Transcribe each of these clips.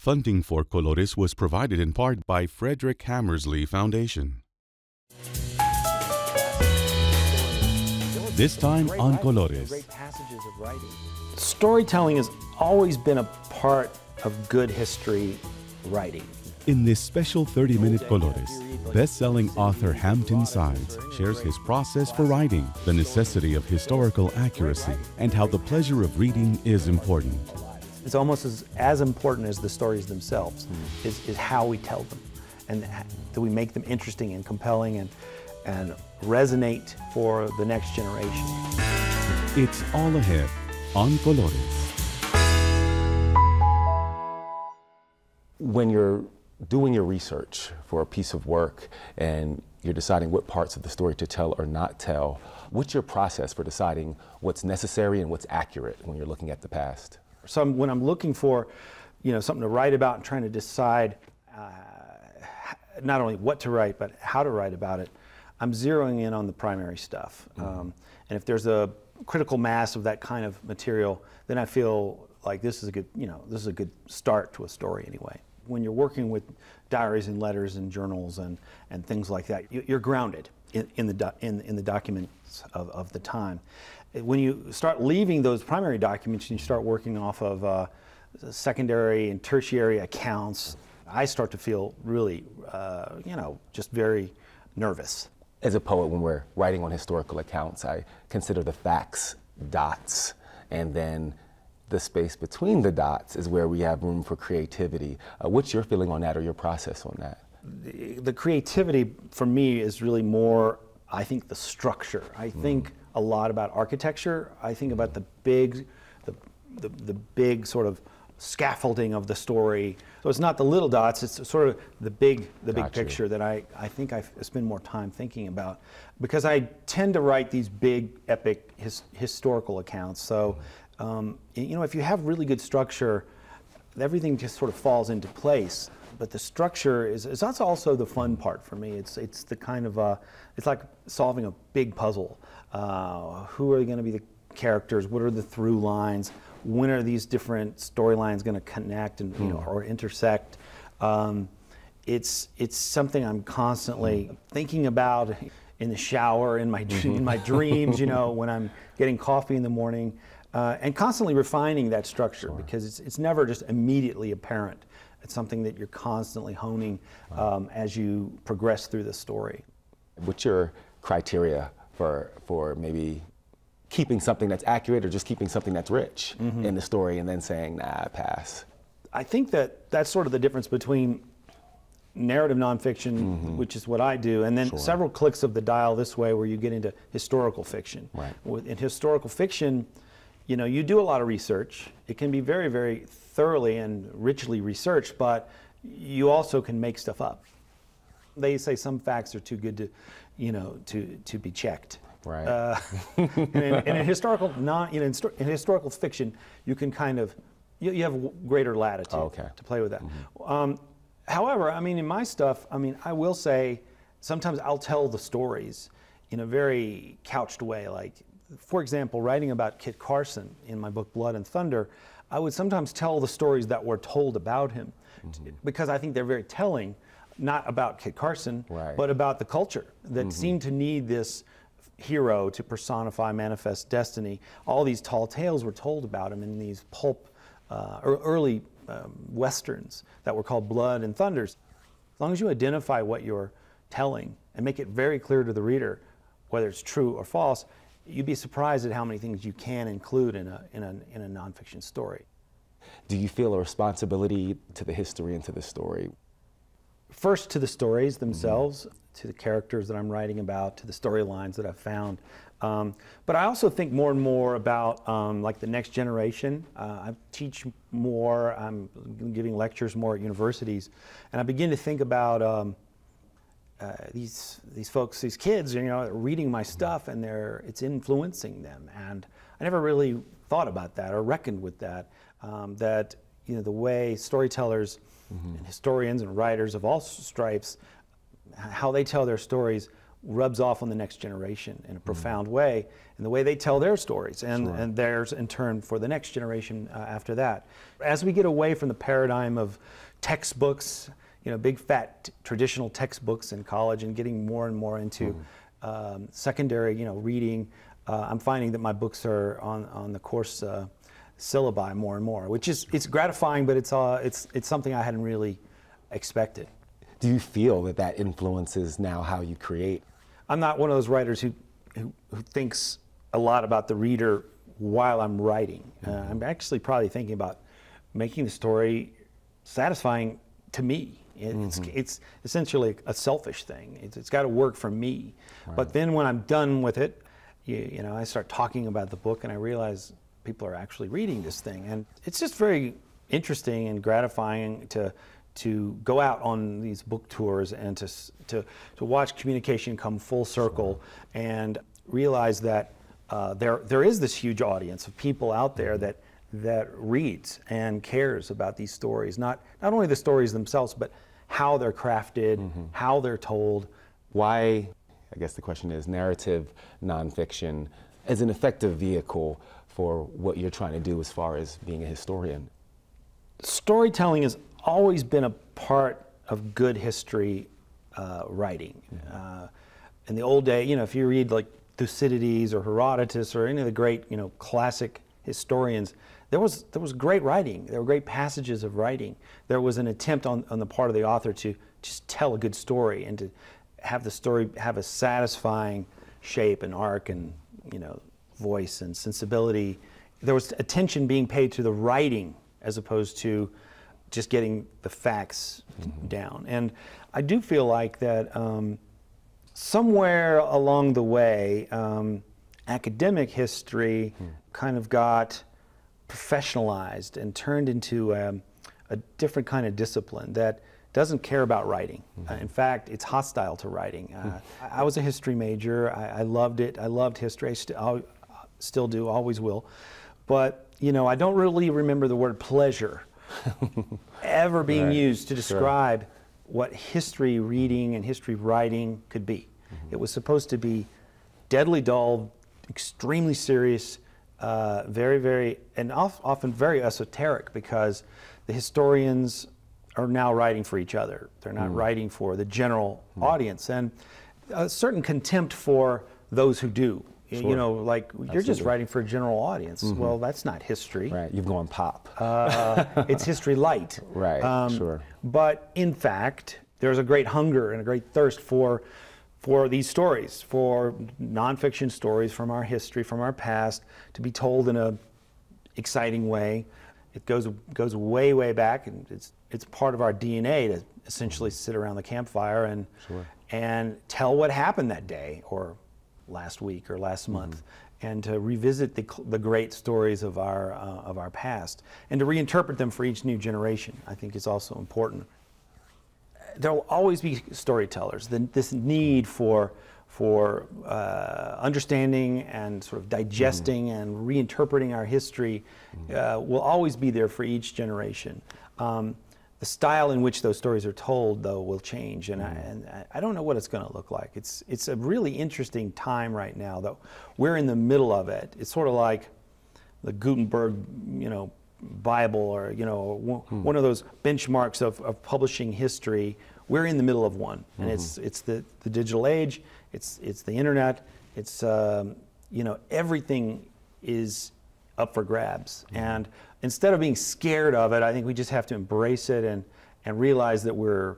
Funding for Colores was provided in part by Frederick Hammersley Foundation. This time on Colores. Great passages of writing. Storytelling has always been a part of good history writing. In this special 30-minute Colores, best-selling author Hampton Sides shares his process for writing, the necessity of historical accuracy, and how the pleasure of reading is important. It's almost as important as the stories themselves, is how we tell them, and do we make them interesting and compelling and resonate for the next generation. It's all ahead on Colores. When you're doing your research for a piece of work and you're deciding what parts of the story to tell or not tell, what's your process for deciding what's necessary and what's accurate when you're looking at the past? So when I'm looking for, something to write about and trying to decide not only what to write, but how to write about it, I'm zeroing in on the primary stuff. And if there's a critical mass of that kind of material, then I feel like this is a good start to a story anyway. When you're working with diaries and letters and journals and things like that, you're grounded in the documents of the time. When you start leaving those primary documents and you start working off of secondary and tertiary accounts, I start to feel really, just very nervous. As a poet, when we're writing on historical accounts, I consider the facts dots, and then the space between the dots is where we have room for creativity. What's your feeling on that, or your process on that? The creativity for me is really more, I think, the structure. I think a lot about architecture. I think about the big sort of scaffolding of the story. So it's not the little dots, it's sort of the big picture that I think I spend more time thinking about, because I tend to write these big epic historical accounts. So if you have really good structure, everything just sort of falls into place. But the structure that's also the fun part for me. It's the kind of it's like solving a big puzzle. Who are going to be the characters? What are the through lines? When are these different storylines going to connect and or intersect? It's something I'm constantly thinking about in the shower, in my dreams. When I'm getting coffee in the morning, and constantly refining that structure, because it's never just immediately apparent. It's something that you're constantly honing as you progress through the story. What's your criteria for maybe keeping something that's accurate, or just keeping something that's rich in the story and then saying, nah, pass? I think that's sort of the difference between narrative nonfiction, which is what I do, and then several clicks of the dial this way, where you get into historical fiction. Right. In historical fiction, you do a lot of research. It can be very, very thoroughly and richly researched, but you also can make stuff up. They say some facts are too good to be checked. Right. In historical in historical fiction, you can kind of you have greater latitude to play with that. However, in my stuff, I will say sometimes I'll tell the stories in a very couched way. Like, for example, writing about Kit Carson in my book Blood and Thunder, I would sometimes tell the stories that were told about him, because I think they're very telling, not about Kit Carson, but about the culture that seemed to need this hero to personify, manifest destiny. All these tall tales were told about him in these pulp, early westerns that were called Blood and Thunders. As long as you identify what you're telling and make it very clear to the reader, whether it's true or false, you'd be surprised at how many things you can include in a nonfiction story. Do you feel a responsibility to the history and to the story? First, to the stories themselves, to the characters that I'm writing about, to the storylines that I've found. But I also think more and more about like the next generation. I teach more, I'm giving lectures more at universities, and I begin to think about these folks, these kids, reading my stuff, and it's influencing them. And I never really thought about that or reckoned with that. That the way storytellers and historians and writers of all stripes, how they tell their stories rubs off on the next generation in a profound way, in the way they tell their stories, and theirs in turn for the next generation after that. As we get away from the paradigm of textbooks, big fat traditional textbooks in college, and getting more and more into secondary, reading, I'm finding that my books are on the course syllabi more and more, which is, it's gratifying, but it's something I hadn't really expected. Do you feel that that influences now how you create? I'm not one of those writers who thinks a lot about the reader while I'm writing. I'm actually probably thinking about making the story satisfying to me. It's essentially a selfish thing. It's got to work for me. Right. But then when I'm done with it, I start talking about the book, and I realize people are actually reading this thing, and it's just very interesting and gratifying to go out on these book tours and to watch communication come full circle and realize that there is this huge audience of people out there that reads and cares about these stories, not only the stories themselves, but how they're crafted, how they're told. Why, I guess the question is, narrative nonfiction as an effective vehicle for what you're trying to do as far as being a historian? Storytelling has always been a part of good history writing. In the old day, if you read like Thucydides or Herodotus or any of the great, classic historians, there was great writing. There were great passages of writing. There was an attempt on the part of the author to just tell a good story and to have the story have a satisfying shape and arc and, voice and sensibility. There was attention being paid to the writing as opposed to just getting the facts down. And I do feel like that somewhere along the way, academic history kind of got professionalized and turned into a different kind of discipline that doesn't care about writing. In fact, it's hostile to writing. I was a history major. I loved it. I loved history. I still do, always will. But, I don't really remember the word pleasure ever being used to describe what history reading and history writing could be. It was supposed to be deadly dull, extremely serious, very, very, and often very esoteric, because the historians are now writing for each other. They're not writing for the general audience, and a certain contempt for those who do. Like you're just writing for a general audience. Well, that's not history. Right, you've gone pop. It's history light. Right, But in fact, there's a great hunger and a great thirst for these stories, for nonfiction stories from our history, from our past, to be told in a exciting way. It goes way, way back, and it's part of our DNA to essentially sit around the campfire and tell what happened that day, or last week, or last month, and to revisit the great stories of our past, and to reinterpret them for each new generation, I think is also important. There will always be storytellers. This need for understanding and sort of digesting and reinterpreting our history will always be there for each generation. The style in which those stories are told, though, will change, and I don't know what it's going to look like. It's a really interesting time right now, though. We're in the middle of it. It's sort of like the Gutenberg, Bible, or one of those benchmarks of publishing history. We're in the middle of one, and it's the digital age. It's the internet. It's everything is up for grabs, and instead of being scared of it, I think we just have to embrace it and realize that we're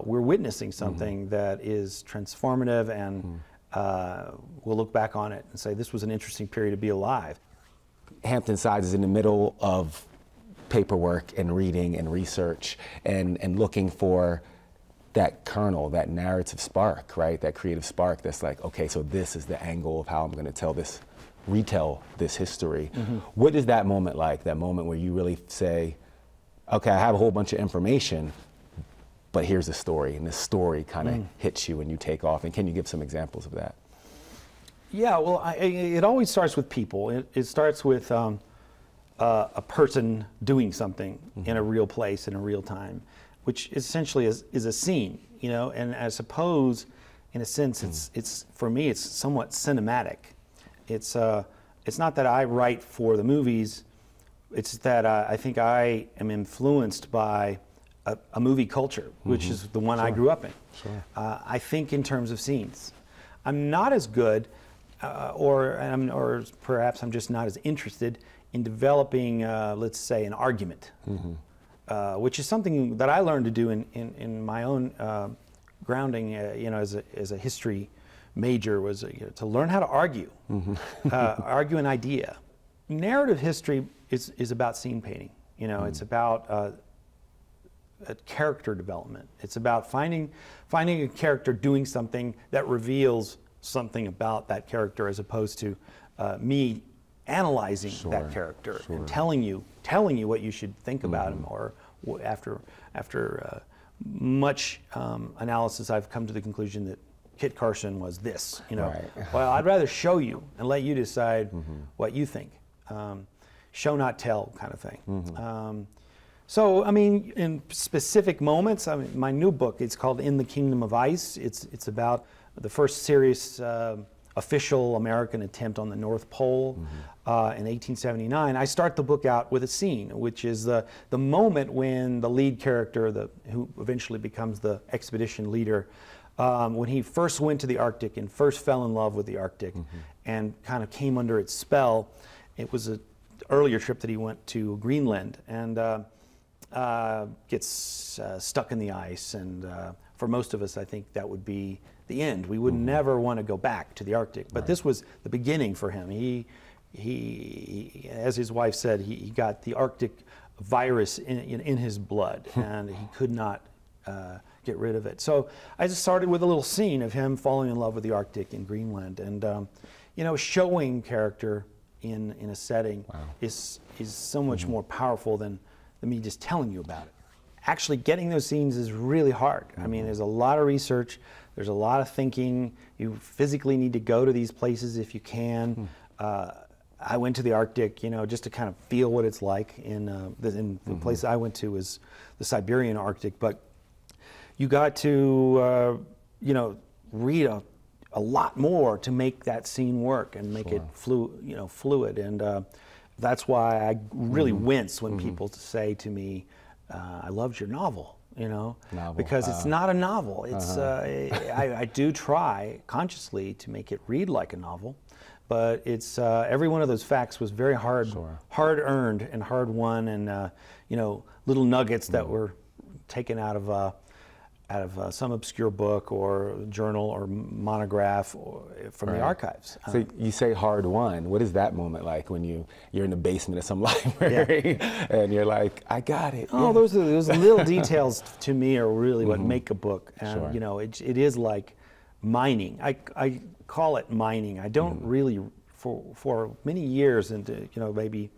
witnessing something that is transformative, and we'll look back on it and say this was an interesting period to be alive. Hampton Sides is in the middle of paperwork and reading and research and looking for that kernel, that narrative spark, right? That creative spark that's like, okay, so this is the angle of how I'm going to retell this history. What is that moment like, that moment where you really say, okay, I have a whole bunch of information, but here's a story, and this story kind of hits you and you take off? And can you give some examples of that? Yeah, well, it always starts with people. It starts with a person doing something in a real place, in a real time, which essentially is a scene, and I suppose in a sense, it's for me, it's somewhat cinematic. It's not that I write for the movies. It's that I think I am influenced by a movie culture, which is the one I grew up in. Sure. I think in terms of scenes. I'm not as good, or perhaps I'm just not as interested in developing, let's say, an argument, which is something that I learned to do in my own grounding, as a history major, was to learn how to argue, argue an idea. Narrative history is about scene painting. It's about character development. It's about finding a character doing something that reveals something about that character, as opposed to me analyzing that character and telling you what you should think about him. Or after much analysis, I've come to the conclusion that Kit Carson was this. Right. Well, I'd rather show you and let you decide what you think. Show not tell kind of thing. So, I mean, in specific moments, my new book, it's called In the Kingdom of Ice. It's about the first serious official American attempt on the North Pole in 1879. I start the book out with a scene, which is the moment when the lead character, who eventually becomes the expedition leader, when he first went to the Arctic and first fell in love with the Arctic and kind of came under its spell. It was an earlier trip that he went to Greenland, and gets stuck in the ice, and for most of us, I think that would be the end. We would never want to go back to the Arctic, but this was the beginning for him. He as his wife said, he got the Arctic virus in his blood, and he could not get rid of it. So I just started with a little scene of him falling in love with the Arctic in Greenland, and showing character in a setting is so much more powerful than me just telling you about it. Actually getting those scenes is really hard. I mean, there's a lot of research, there's a lot of thinking. You physically need to go to these places if you can. I went to the Arctic, just to kind of feel what it's like. The place I went to was the Siberian Arctic, but you got to, read a lot more to make that scene work and make it fluid. And that's why I really wince when people say to me, I loved your novel, because it's not a novel. It's I do try consciously to make it read like a novel, but it's every one of those facts was very hard earned and hard won, and little nuggets that were taken out of some obscure book or journal or monograph from the archives. So you say hard won. What is that moment like when you're in the basement of some library and you're like, I got it? Oh, those little details to me are really what make a book. And it is like mining. I call it mining. I don't really, for many years, and maybe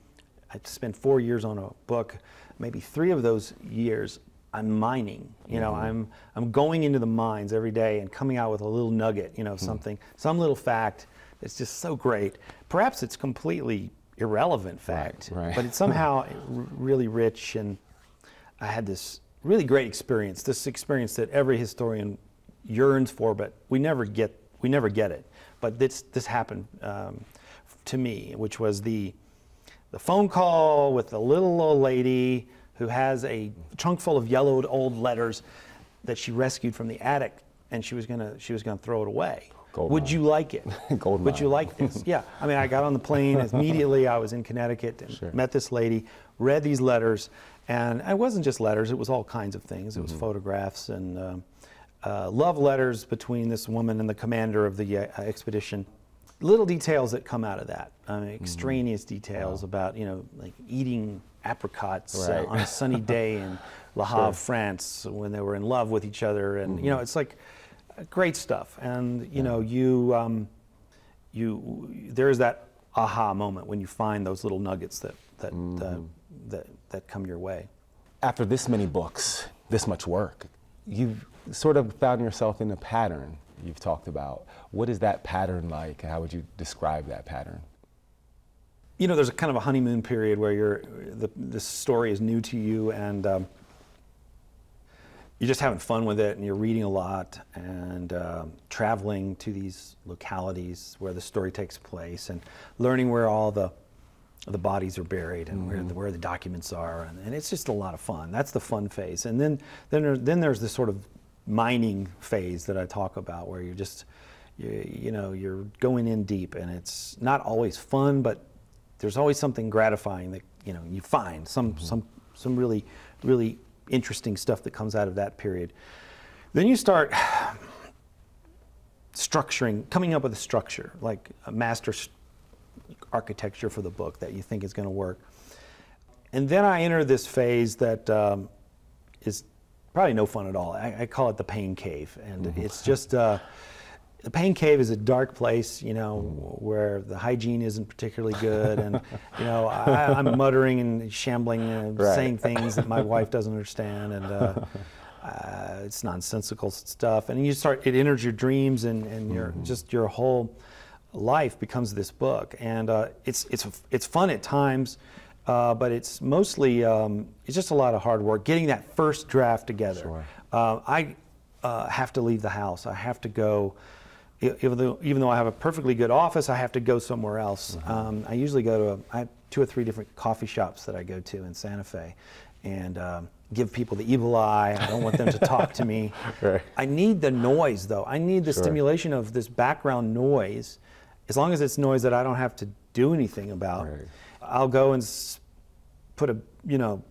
I spent 4 years on a book, maybe 3 of those years I'm mining. I'm going into the mines every day and coming out with a little nugget, something, some little fact that's just so great. Perhaps it's completely irrelevant fact, but it's somehow really rich. And I had this really great experience, this experience that every historian yearns for, but we never get it. But this happened to me, which was the phone call with the little old lady who has a trunk full of yellowed old letters that she rescued from the attic, and she was gonna throw it away. Would you like it? Would you like this? Yeah. I mean, I got on the plane immediately. I was in Connecticut and met this lady, read these letters, and it wasn't just letters. It was all kinds of things. It was photographs and love letters between this woman and the commander of the expedition. Little details that come out of that, extraneous details about like eating apricots on a sunny day in Le Havre, France, when they were in love with each other, and it's like great stuff. And there is that aha moment when you find those little nuggets that come your way. After this many books, this much work, you've sort of found yourself in a pattern you've talked about. What is that pattern like? How would you describe that pattern? There's a kind of a honeymoon period where the story is new to you, and you're just having fun with it, and you're reading a lot, and traveling to these localities where the story takes place, and learning where all the bodies are buried, and where the documents are, and it's just a lot of fun. That's the fun phase. And then there's this sort of mining phase that I talk about, where you're just you're going in deep, and it's not always fun, but there's always something gratifying that you find some really interesting stuff that comes out of that period. Then you start coming up with a structure, like a master architecture for the book that you think is going to work. And then I enter this phase that is probably no fun at all. I call it the pain cave, and it's just the pain cave is a dark place, where the hygiene isn't particularly good, and I'm muttering and shambling, saying things that my wife doesn't understand, and it's nonsensical stuff. And it enters your dreams, and your whole life becomes this book. And it's fun at times, but it's mostly it's just a lot of hard work getting that first draft together. Sure. I have to leave the house. I have to go. Even though I have a perfectly good office, I have to go somewhere else. I usually I have 2 or 3 different coffee shops that I go to in Santa Fe, and give people the evil eye. I don't want them to talk to me. Right. I need the noise, though. I need the stimulation of this background noise, as long as it's noise that I don't have to do anything about. Right. I'll go and put a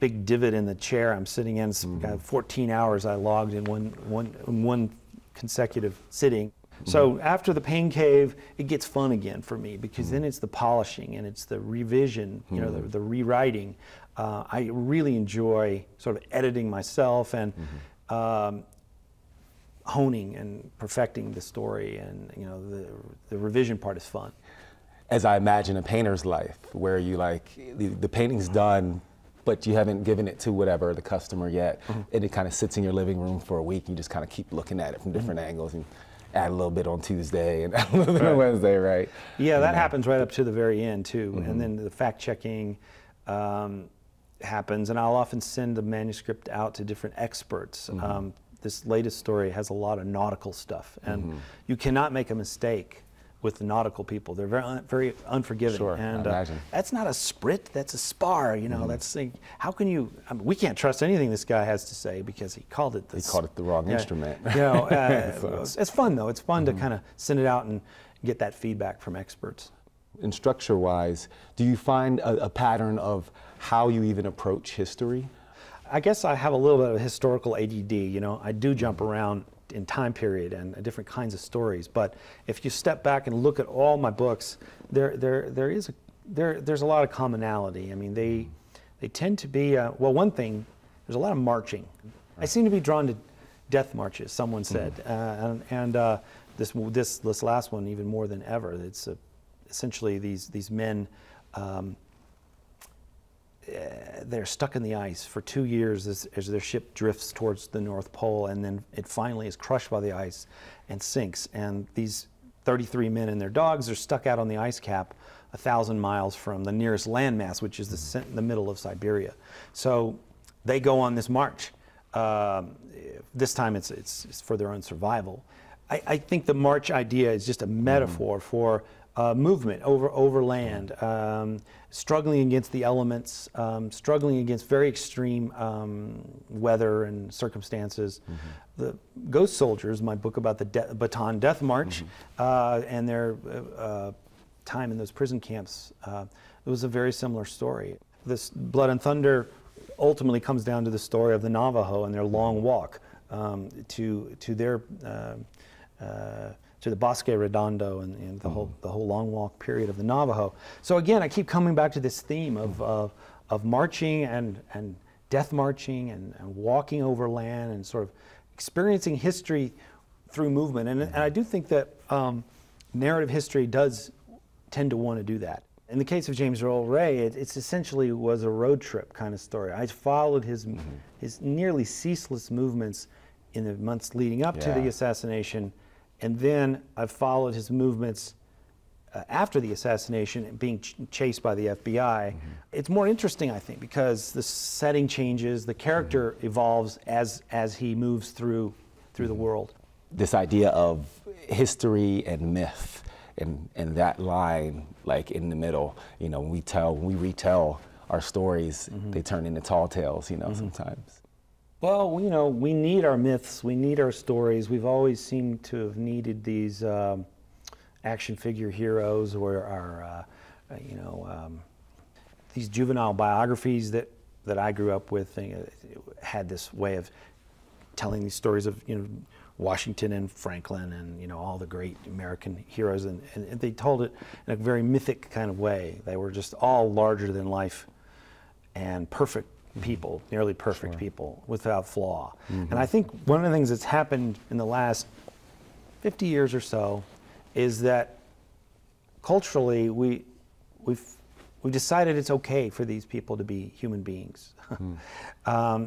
big divot in the chair I'm sitting in. 14 hours I logged in one consecutive sitting. So after the pain cave, it gets fun again for me, because then it's the polishing and it's the revision, the rewriting. I really enjoy sort of editing myself and honing and perfecting the story, and the revision part is fun. As I imagine a painter's life, where you the painting's done, but you haven't given it to whatever the customer yet, and it kind of sits in your living room for a week, and you just kind of keep looking at it from different angles, and add a little bit on Tuesday and add a little bit on Wednesday, right? Yeah, that happens right up to the very end too. And then the fact checking happens, and I'll often send the manuscript out to different experts. This latest story has a lot of nautical stuff, and you cannot make a mistake with the nautical people. They're very unforgiving. Sure, and I imagine. That's not a sprit, that's a spar. That's how can you? We can't trust anything this guy has to say, because he called it the wrong instrument. It's fun though. It's fun to kind of send it out and get that feedback from experts. And structure-wise, do you find a pattern of how you even approach history? I guess I have a little bit of historical ADD. I do jump around in time period and different kinds of stories. But if you step back and look at all my books, there's a lot of commonality. I mean, they tend to be one thing. There's a lot of marching. I seem to be drawn to death marches. Someone said, this last one even more than ever. It's essentially these men. They're stuck in the ice for 2 years as their ship drifts towards the North Pole, and then it finally is crushed by the ice and sinks. And these 33 men and their dogs are stuck out on the ice cap 1,000 miles from the nearest landmass, which is the middle of Siberia. So they go on this march. This time it's for their own survival. I think the march idea is just a metaphor for movement over land, struggling against the elements, struggling against very extreme weather and circumstances. The Ghost Soldiers, my book about the Bataan Death March, and their time in those prison camps, it was a very similar story. This Blood and Thunder ultimately comes down to the story of the Navajo and their long walk to the Bosque Redondo and the whole long walk period of the Navajo. So again, I keep coming back to this theme of marching and death marching and walking over land and sort of experiencing history through movement. And I do think that narrative history does tend to want to do that. In the case of James Earl Ray, it's essentially was a road trip kind of story. I followed his nearly ceaseless movements in the months leading up to the assassination. And then I followed his movements after the assassination, being chased by the FBI. It's more interesting, I think, because the setting changes, the character evolves as he moves through the world. This idea of history and myth, and that line, like in the middle, you know, when we retell our stories, they turn into tall tales, you know, sometimes. Well, you know, we need our myths, we need our stories. We've always seemed to have needed these action figure heroes, or our, these juvenile biographies that I grew up with had this way of telling these stories of, you know, Washington and Franklin and, you know, all the great American heroes, and they told it in a very mythic kind of way. They were just all larger than life and perfect people, nearly perfect people without flaw. And I think one of the things that's happened in the last 50 years or so is that culturally we've decided it's okay for these people to be human beings.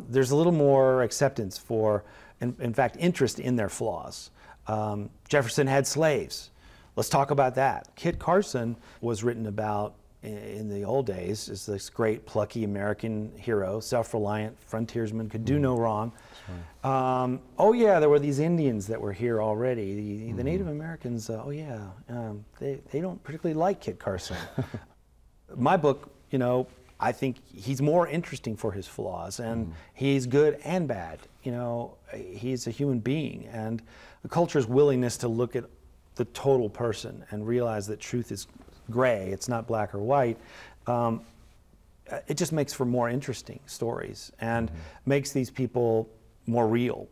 There's a little more acceptance for, in fact, interest in their flaws. Jefferson had slaves. Let's talk about that. Kit Carson was written about in the old days as this great, plucky American hero, self-reliant frontiersman, could do no wrong. Oh yeah, there were these Indians that were here already. The Native Americans, they don't particularly like Kit Carson. My book, you know, I think he's more interesting for his flaws, and he's good and bad. You know, he's a human being, and the culture's willingness to look at the total person and realize that truth is gray, it's not black or white. It just makes for more interesting stories and makes these people more real.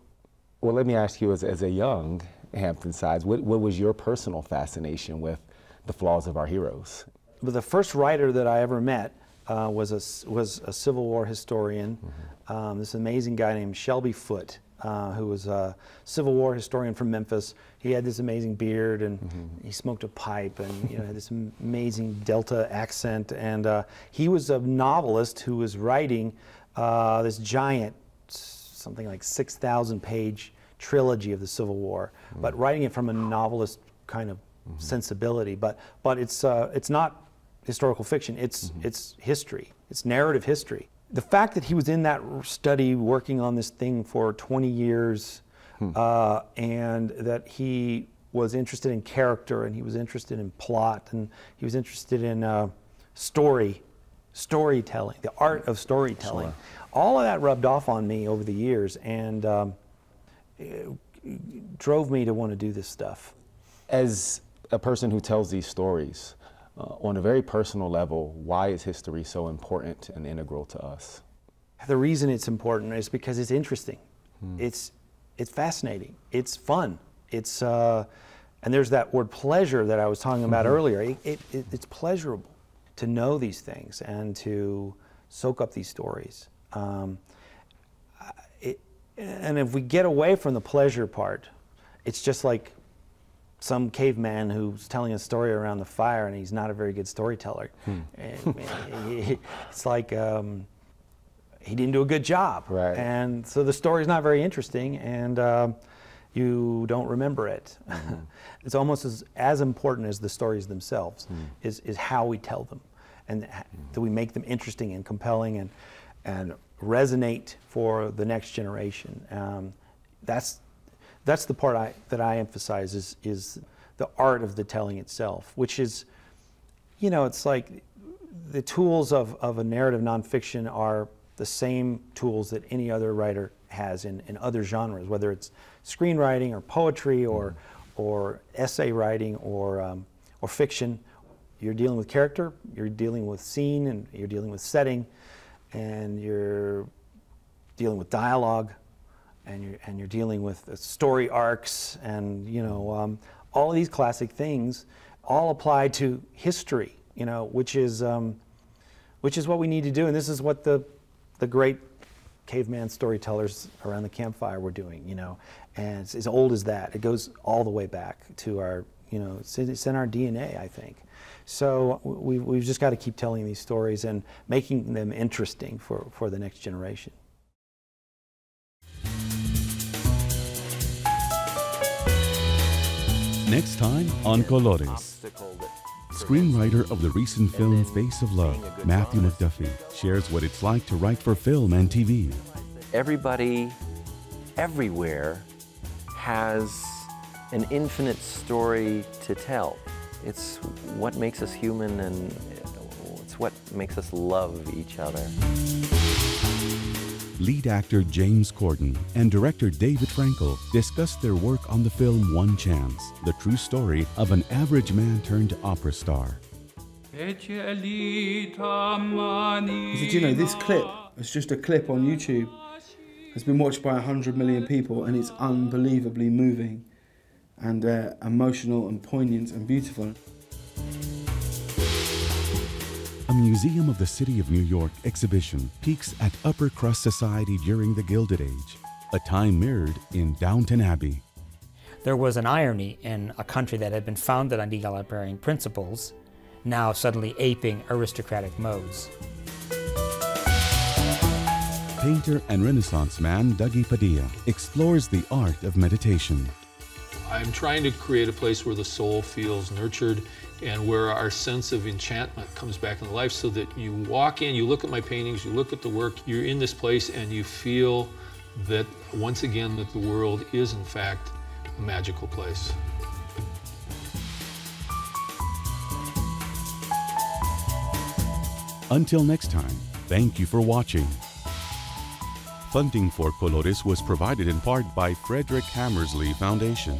Well, let me ask you, as a young Hampton Sides, what was your personal fascination with the flaws of our heroes? But the first writer that I ever met was a Civil War historian, this amazing guy named Shelby Foote, who was a Civil War historian from Memphis. He had this amazing beard, and he smoked a pipe, and, you know, had this amazing Delta accent. And he was a novelist who was writing this giant, something like 6,000-page trilogy of the Civil War, but writing it from a novelist kind of sensibility. But it's not historical fiction. It's history. It's narrative history. The fact that he was in that study working on this thing for 20 years, and that he was interested in character, and he was interested in plot, and he was interested in storytelling, the art of storytelling. Sure. All of that rubbed off on me over the years, and it drove me to want to do this stuff. As a person who tells these stories, on a very personal level, why is history so important and integral to us? The reason it's important is because it's interesting. It's fascinating. It's fun. It's and there's that word pleasure that I was talking about earlier. It's pleasurable to know these things and to soak up these stories. And if we get away from the pleasure part, it's just like some caveman who's telling a story around the fire, and he's not a very good storyteller. It's like he didn't do a good job. Right. And so the story's not very interesting, and you don't remember it. It's almost as important as the stories themselves, is how we tell them, and do we make them interesting and compelling and resonate for the next generation. That's the part that I emphasize is the art of the telling itself, which is, you know, it's like the tools of a narrative nonfiction are the same tools that any other writer has in other genres, whether it's screenwriting or poetry or essay writing or fiction. You're dealing with character, you're dealing with scene, and you're dealing with setting, and you're dealing with dialogue. And you're dealing with story arcs, and, you know, all of these classic things all apply to history, you know, which is what we need to do, and this is what the great caveman storytellers around the campfire were doing, you know, and it's as old as that. It goes all the way back to our, you know, it's in our DNA, I think. So we've just got to keep telling these stories and making them interesting for the next generation. Next time on Colores. Obstacle that Screenwriter of the recent film Face of Love, Matthew McDuffie, shares what it's like to write for film and TV. Everybody, everywhere, has an infinite story to tell. It's what makes us human, and it's what makes us love each other. Lead actor James Corden and director David Frankel discussed their work on the film One Chance, the true story of an average man turned opera star. He said, you know, this clip, it's just a clip on YouTube, has been watched by 100 million people, and it's unbelievably moving and emotional and poignant and beautiful. A Museum of the City of New York exhibition peeks at upper crust society during the Gilded Age, a time mirrored in Downton Abbey. There was an irony in a country that had been founded on egalitarian principles, now suddenly aping aristocratic modes. Painter and Renaissance man Dougie Padilla explores the art of meditation. I'm trying to create a place where the soul feels nurtured and where our sense of enchantment comes back into life, so that you walk in, you look at my paintings, you look at the work, you're in this place and you feel that once again that the world is in fact a magical place. Until next time, thank you for watching. Funding for Colores was provided in part by Frederick Hammersley Foundation.